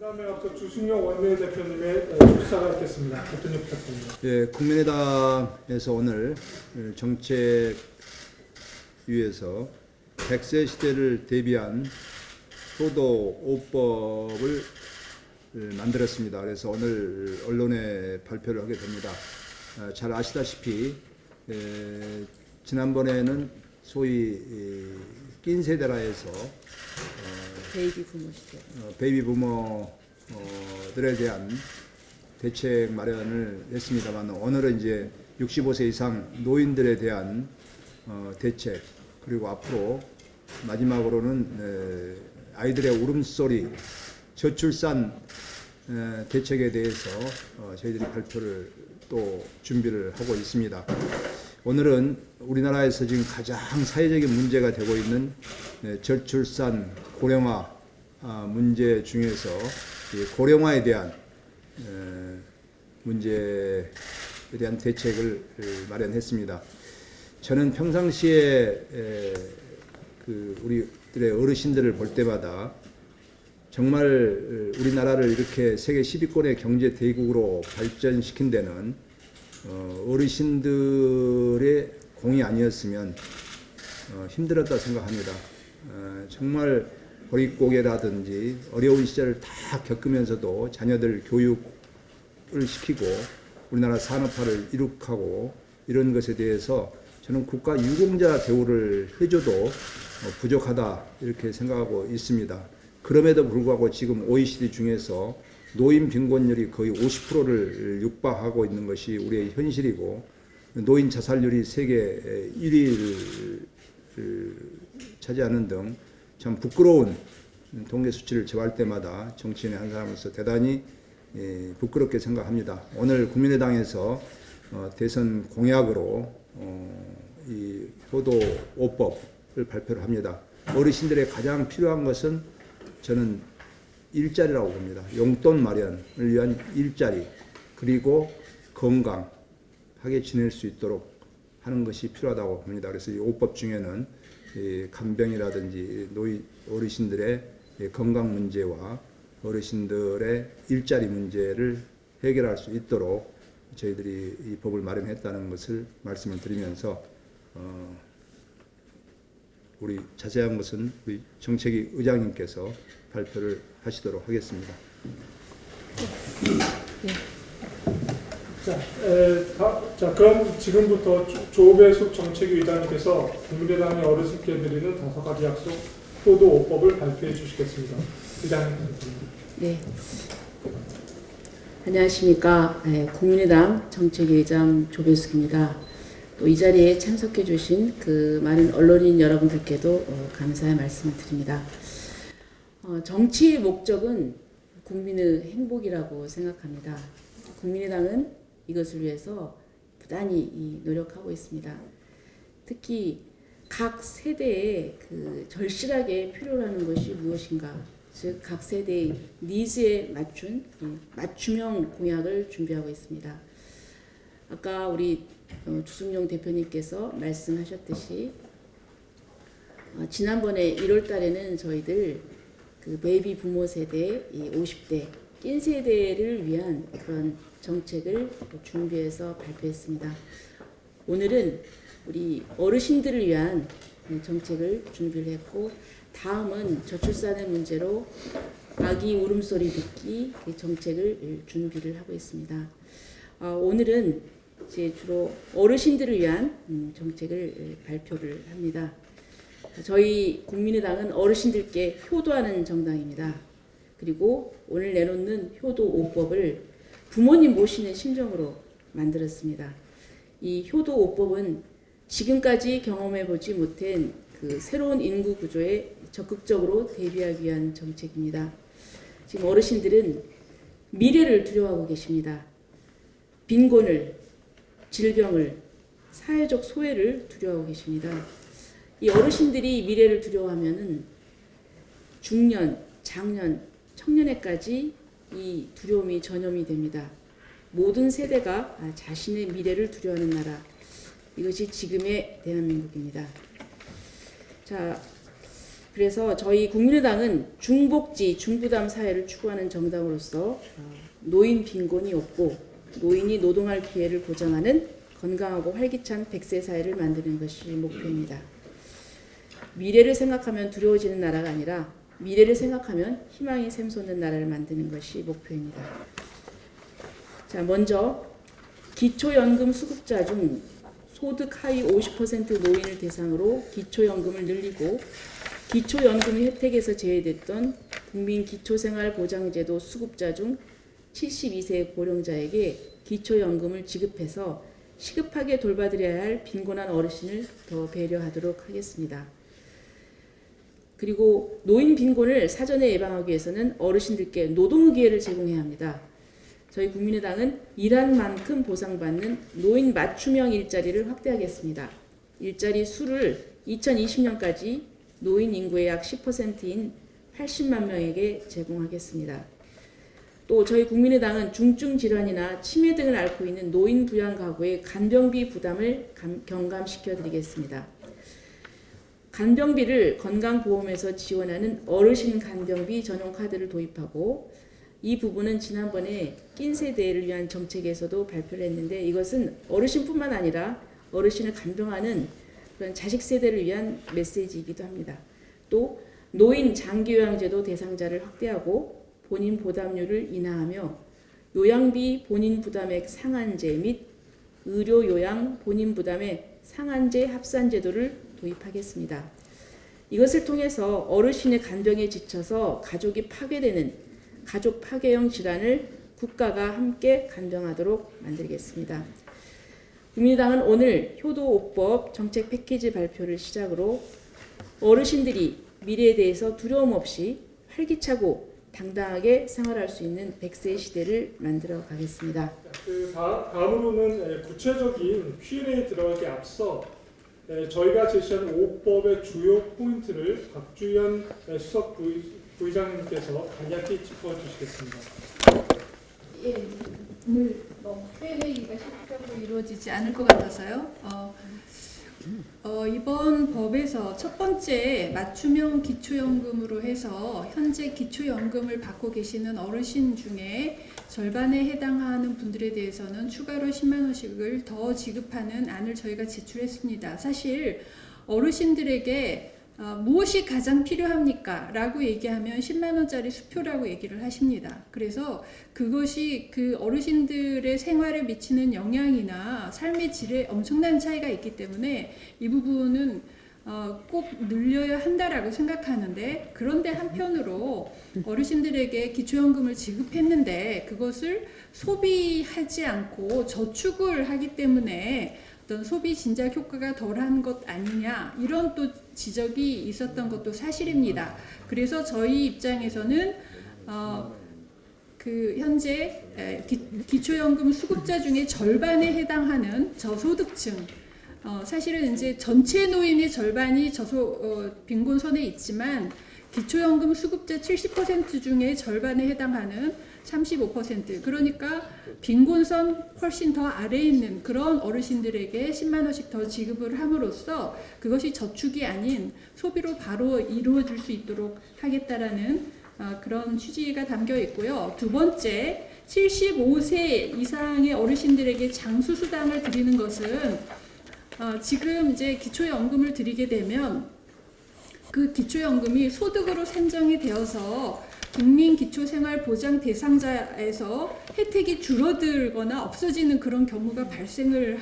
그다음에 앞서 주승용 원내대표님의 출사가 있겠습니다. 대표님 부탁드립니다. 예, 국민의당에서 오늘 정책위에서 100세 시대를 대비한 효도 5법을 만들었습니다. 그래서 오늘 언론에 발표를 하게 됩니다. 잘 아시다시피 지난번에는 소위 낀 세대라 해서 베이비 부모 시대. 베이비 부모들에 대한 대책 마련을 했습니다만, 오늘은 이제 65세 이상 노인들에 대한 대책, 그리고 앞으로 마지막으로는 아이들의 울음소리, 저출산 대책에 대해서 저희들이 발표를 또 준비를 하고 있습니다. 오늘은 우리나라에서 지금 가장 사회적인 문제가 되고 있는 저출산, 고령화 문제 중에서 고령화에 대한 문제에 대한 대책을 마련했습니다. 저는 평상시에 우리들의 어르신들을 볼 때마다 정말 우리나라를 이렇게 세계 10위권의 경제 대국으로 발전시킨 데는 어르신들의 공이 아니었으면 힘들었다 생각합니다. 정말 보릿고개라든지 어려운 시절을 다 겪으면서도 자녀들 교육을 시키고 우리나라 산업화를 이룩하고 이런 것에 대해서 저는 국가 유공자 대우를 해줘도 부족하다 이렇게 생각하고 있습니다. 그럼에도 불구하고 지금 OECD 중에서 노인 빈곤율이 거의 50%를 육박하고 있는 것이 우리의 현실이고, 노인 자살률이 세계 1위를 차지하는 등 참 부끄러운 통계 수치를 접할 때마다 정치인의 한 사람으로서 대단히 부끄럽게 생각합니다. 오늘 국민의당에서 대선 공약으로 이 효도 5법을 발표를 합니다. 어르신들의 가장 필요한 것은 저는 일자리라고 봅니다. 용돈 마련을 위한 일자리, 그리고 건강하게 지낼 수 있도록 하는 것이 필요하다고 봅니다. 그래서 이 5법 중에는 간병이라든지 어르신들의 건강 문제와 어르신들의 일자리 문제를 해결할 수 있도록 저희들이 이 법을 마련했다는 것을 말씀을 드리면서 우리 자세한 것은 우리 정책위 의장님께서 발표를 하시도록 하겠습니다. 자, 그럼 지금부터 조배숙 정책위 의장님께서 국민의당의 어르신께 드리는 5가지 약속 효도 5법을 발표해 주시겠습니다. 의장님. 네. 안녕하십니까. 국민의당 정책위 의장 조배숙입니다. 또 이 자리에 참석해 주신 그 많은 언론인 여러분들께도 감사의 말씀을 드립니다. 정치의 목적은 국민의 행복이라고 생각합니다. 국민의당은 이것을 위해서 부단히 노력하고 있습니다. 특히 각 세대에 절실하게 필요로 하는 것이 무엇인가, 즉 각 세대의 니즈에 맞춘 맞춤형 공약을 준비하고 있습니다. 아까 우리 주승용 대표님께서 말씀하셨듯이 지난번에 1월 달에는 저희들 베이비 부모 세대, 50대 낀 세대를 위한 그런 정책을 준비해서 발표했습니다. 오늘은 우리 어르신들을 위한 정책을 준비를 했고, 다음은 저출산의 문제로 아기 울음소리 듣기 정책을 준비를 하고 있습니다. 오늘은 이제 주로 어르신들을 위한 정책을 발표를 합니다. 저희 국민의당은 어르신들께 효도하는 정당입니다. 그리고 오늘 내놓는 효도 5법을 부모님 모시는 심정으로 만들었습니다. 이 효도 5법은 지금까지 경험해보지 못한 새로운 인구 구조에 적극적으로 대비하기 위한 정책입니다. 지금 어르신들은 미래를 두려워하고 계십니다. 빈곤을, 질병을, 사회적 소외를 두려워하고 계십니다. 이 어르신들이 미래를 두려워하면은 중년, 장년, 청년에까지 이 두려움이 전염이 됩니다. 모든 세대가 자신의 미래를 두려워하는 나라, 이것이 지금의 대한민국입니다. 자, 그래서 저희 국민의당은 중복지, 중부담 사회를 추구하는 정당으로서 노인 빈곤이 없고 노인이 노동할 기회를 보장하는 건강하고 활기찬 100세 사회를 만드는 것이 목표입니다. 미래를 생각하면 두려워지는 나라가 아니라 미래를 생각하면 희망이 샘솟는 나라를 만드는 것이 목표입니다. 자, 먼저 기초연금 수급자 중 소득 하위 50% 노인을 대상으로 기초연금을 늘리고 기초연금 혜택에서 제외됐던 국민기초생활보장제도 수급자 중 72세 고령자에게 기초연금을 지급해서 시급하게 돌봐드려야 할 빈곤한 어르신을 더 배려하도록 하겠습니다. 그리고 노인 빈곤을 사전에 예방하기 위해서는 어르신들께 노동 기회를 제공해야 합니다. 저희 국민의당은 일한 만큼 보상받는 노인 맞춤형 일자리를 확대하겠습니다. 일자리 수를 2020년까지 노인 인구의 약 10%인 80만 명에게 제공하겠습니다. 또 저희 국민의당은 중증 질환이나 치매 등을 앓고 있는 노인 부양 가구의 간병비 부담을 경감시켜 드리겠습니다. 간병비를 건강보험에서 지원하는 어르신 간병비 전용 카드를 도입하고 이 부분은 지난번에 낀 세대를 위한 정책에서도 발표를 했는데 이것은 어르신뿐만 아니라 어르신을 간병하는 그런 자식 세대를 위한 메시지이기도 합니다. 또 노인 장기요양제도 대상자를 확대하고 본인 부담률을 인하하며 요양비 본인 부담액 상한제 및 의료 요양 본인 부담의 상한제 합산 제도를 도입하겠습니다. 이것을 통해서 어르신의 간병에 지쳐서 가족이 파괴되는 가족 파괴형 질환을 국가가 함께 간병하도록 만들겠습니다. 국민의당은 오늘 효도 5법 정책 패키지 발표를 시작으로 어르신들이 미래에 대해서 두려움 없이 활기차고 당당하게 생활할 수 있는 100세 시대를 만들어 가겠습니다. 다음으로는 구체적인 Q&A 들어가기 앞서 저희가 제시한 5법의 주요 포인트를 박주현 수석 부의장님께서 간략히 짚어주시겠습니다. 예, 오늘 Q&A가 실질적으로 이루어지지 않을 것 같아서요. 이번 법에서 첫 번째 맞춤형 기초연금으로 해서 현재 기초연금을 받고 계시는 어르신 중에 절반에 해당하는 분들에 대해서는 추가로 10만 원씩을 더 지급하는 안을 저희가 제출했습니다. 사실 어르신들에게 무엇이 가장 필요합니까? 라고 얘기하면 10만 원짜리 수표라고 얘기를 하십니다. 그래서 그것이 그 어르신들의 생활에 미치는 영향이나 삶의 질에 엄청난 차이가 있기 때문에 이 부분은 꼭 늘려야 한다라고 생각하는데, 그런데 한편으로 어르신들에게 기초연금을 지급했는데 그것을 소비하지 않고 저축을 하기 때문에 어떤 소비 진작 효과가 덜한 것 아니냐, 이런 또 지적이 있었던 것도 사실입니다. 그래서 저희 입장에서는 현재 기초연금 수급자 중에 절반에 해당하는 저소득층, 사실은 이제 전체 노인의 절반이 빈곤선에 있지만 기초연금 수급자 70% 중에 절반에 해당하는 35%, 그러니까 빈곤선 훨씬 더 아래에 있는 그런 어르신들에게 10만 원씩 더 지급을 함으로써 그것이 저축이 아닌 소비로 바로 이루어질 수 있도록 하겠다라는 그런 취지가 담겨 있고요. 두 번째, 75세 이상의 어르신들에게 장수수당을 드리는 것은 지금 이제 기초연금을 드리게 되면 그 기초연금이 소득으로 산정이 되어서 국민기초생활보장 대상자에서 혜택이 줄어들거나 없어지는 그런 경우가 발생을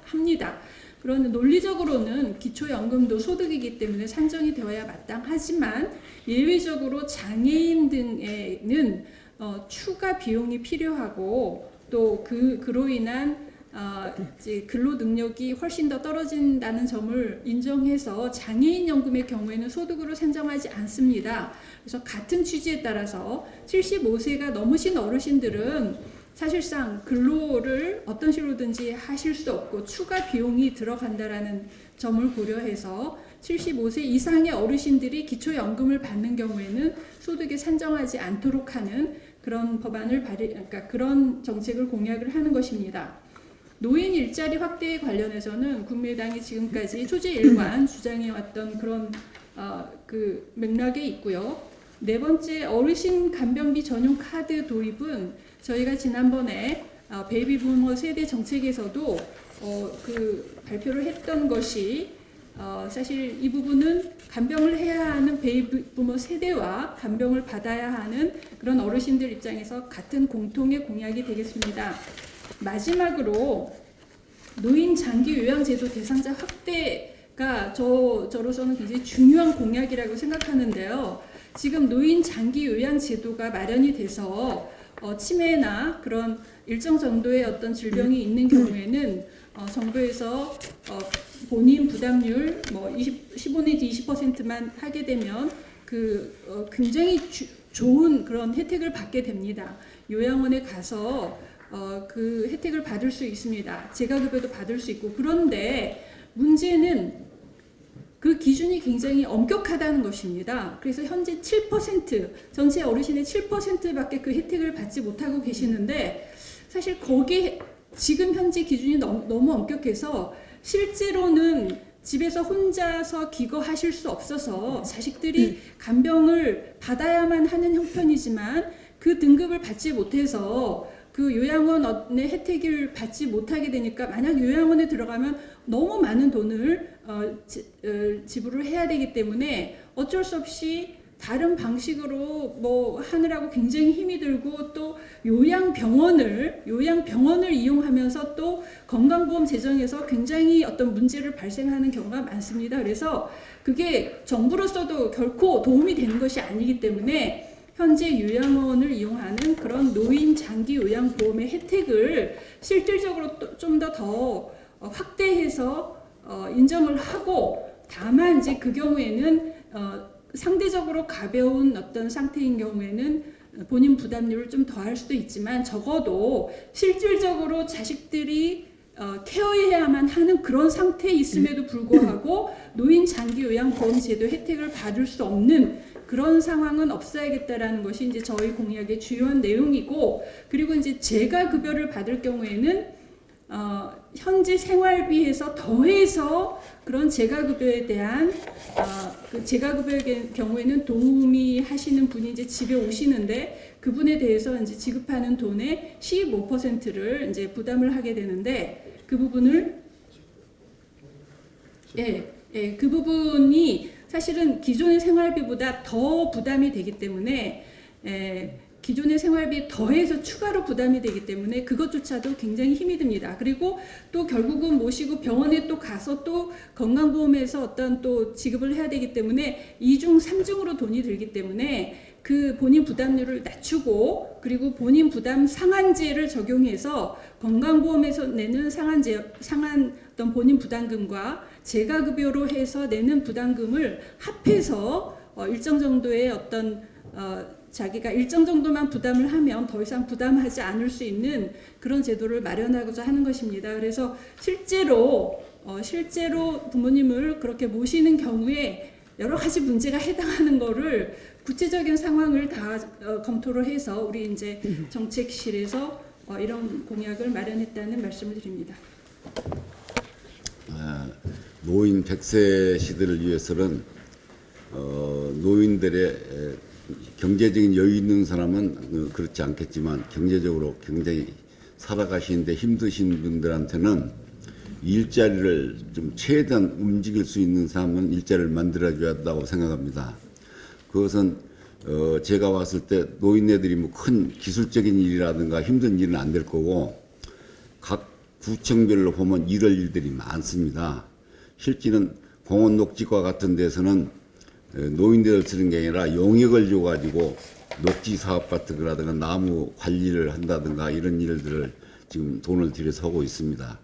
합니다. 그러나 논리적으로는 기초연금도 소득이기 때문에 산정이 되어야 마땅하지만 예외적으로 장애인 등에는 추가 비용이 필요하고 또 그로 인한 이제 근로 능력이 훨씬 더 떨어진다는 점을 인정해서 장애인 연금의 경우에는 소득으로 산정하지 않습니다. 그래서 같은 취지에 따라서 75세가 넘으신 어르신들은 사실상 근로를 어떤 식으로든지 하실 수 없고 추가 비용이 들어간다라는 점을 고려해서 75세 이상의 어르신들이 기초연금을 받는 경우에는 소득에 산정하지 않도록 하는 그런 법안을 그러니까 그런 정책을 공약을 하는 것입니다. 노인 일자리 확대에 관련해서는 국민의당이 지금까지 초재일관 주장해왔던 그런 그 맥락에 있고요. 네 번째, 어르신 간병비 전용 카드 도입은 저희가 지난번에 베이비 부머 세대 정책에서도 그 발표를 했던 것이 사실 이 부분은 간병을 해야 하는 베이비 부머 세대와 간병을 받아야 하는 그런 어르신들 입장에서 같은 공통의 공약이 되겠습니다. 마지막으로 노인 장기 요양제도 대상자 확대가 저로서는 굉장히 중요한 공약이라고 생각하는데요. 지금 노인 장기 요양제도가 마련이 돼서 치매나 그런 일정 정도의 어떤 질병이 있는 경우에는 정부에서 본인 부담률 15 내지 20%만 하게 되면 굉장히 좋은 그런 혜택을 받게 됩니다. 요양원에 가서 그 혜택을 받을 수 있습니다. 재가급여도 받을 수 있고. 그런데 문제는 그 기준이 굉장히 엄격하다는 것입니다. 그래서 현재 7%, 전체 어르신의 7%밖에 그 혜택을 받지 못하고 계시는데, 사실 거기에 지금 현재 기준이 너무 엄격해서 실제로는 집에서 혼자서 기거하실 수 없어서 자식들이 간병을 받아야만 하는 형편이지만 그 등급을 받지 못해서 그 요양원의 혜택을 받지 못하게 되니까, 만약 요양원에 들어가면 너무 많은 돈을 지불을 해야 되기 때문에 어쩔 수 없이 다른 방식으로 하느라고 굉장히 힘이 들고, 또 요양병원을 이용하면서 또 건강보험 재정에서 굉장히 어떤 문제를 발생하는 경우가 많습니다. 그래서 그게 정부로서도 결코 도움이 되는 것이 아니기 때문에 현재 요양원을 이용하는 그런 노인 장기 요양보험의 혜택을 실질적으로 좀 더 확대해서 인정을 하고, 다만 이제 그 경우에는 상대적으로 가벼운 어떤 상태인 경우에는 본인 부담률을 좀 더할 수도 있지만, 적어도 실질적으로 자식들이 케어해야만 하는 그런 상태에 있음에도 불구하고 노인 장기 요양보험 제도 혜택을 받을 수 없는 그런 상황은 없어야겠다라는 것이 이제 저희 공약의 주요한 내용이고, 그리고 이제 재가급여를 받을 경우에는 현재 생활비에서 더해서 그런 재가급여에 대한 그 재가급여의 경우에는 도우미 하시는 분이 이제 집에 오시는데, 그분에 대해서 이제 지급하는 돈의 15%를 이제 부담을 하게 되는데, 그 부분을 그 부분이 사실은 기존의 생활비보다 더 부담이 되기 때문에, 기존의 생활비에 더해서 추가로 부담이 되기 때문에 그것조차도 굉장히 힘이 듭니다. 그리고 또 결국은 모시고 병원에 또 가서 또 건강보험에서 어떤 또 지급을 해야 되기 때문에 2중, 3중으로 돈이 들기 때문에 그 본인 부담률을 낮추고, 그리고 본인 부담 상한제를 적용해서 건강보험에서 내는 상한 어떤 본인 부담금과 재가급여로 해서 내는 부담금을 합해서 일정 정도의 어떤 자기가 일정 정도만 부담을 하면 더 이상 부담하지 않을 수 있는 그런 제도를 마련하고자 하는 것입니다. 그래서 실제로 부모님을 그렇게 모시는 경우에 여러 가지 문제가 해당하는 거를 구체적인 상황을 다 검토를 해서 우리 이제 정책실에서 이런 공약을 마련했다는 말씀을 드립니다. 노인 100세 시대를 위해서는 노인들의 경제적인 여유 있는 사람은 그렇지 않겠지만, 경제적으로 굉장히 살아가시는데 힘드신 분들한테는 일자리를 좀 최대한 움직일 수 있는 사람은 일자리를 만들어줘야 한다고 생각합니다. 그것은 제가 왔을 때 노인네들이 뭐 큰 기술적인 일이라든가 힘든 일은 안 될 거고, 각 구청별로 보면 이럴 일들이 많습니다. 실제는 공원 녹지과 같은 데서는 노인들 쓰는 게 아니라 용역을 줘가지고 녹지 사업 같은 거라든가 나무 관리를 한다든가 이런 일들을 지금 돈을 들여서 하고 있습니다.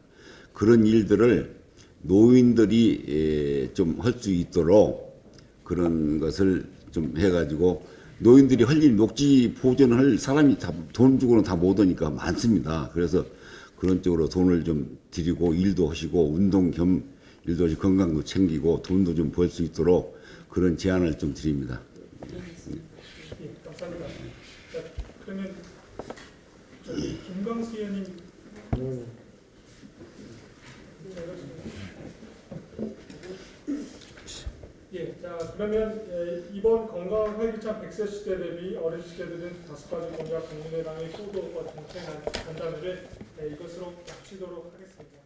그런 일들을 노인들이 좀 할 수 있도록 그런 것을 좀 해가지고, 노인들이 할 일, 녹지 보존을 할 사람이 다 돈 주고는 다 못 오니까 많습니다. 그래서 그런 쪽으로 돈을 좀 드리고 일도 하시고 운동 겸 일도 하시고 건강도 챙기고 돈도 좀 벌 수 있도록 그런 제안을 좀 드립니다. 예, 감사합니다. 자, 그러면 김광수 의원님. 예, 자 그러면 이번 건강 활기찬 100세 시대 대비 어린 시대들은 5가지 공약 국민의당의 소도 정책 간담회를 이것으로 마치도록 하겠습니다.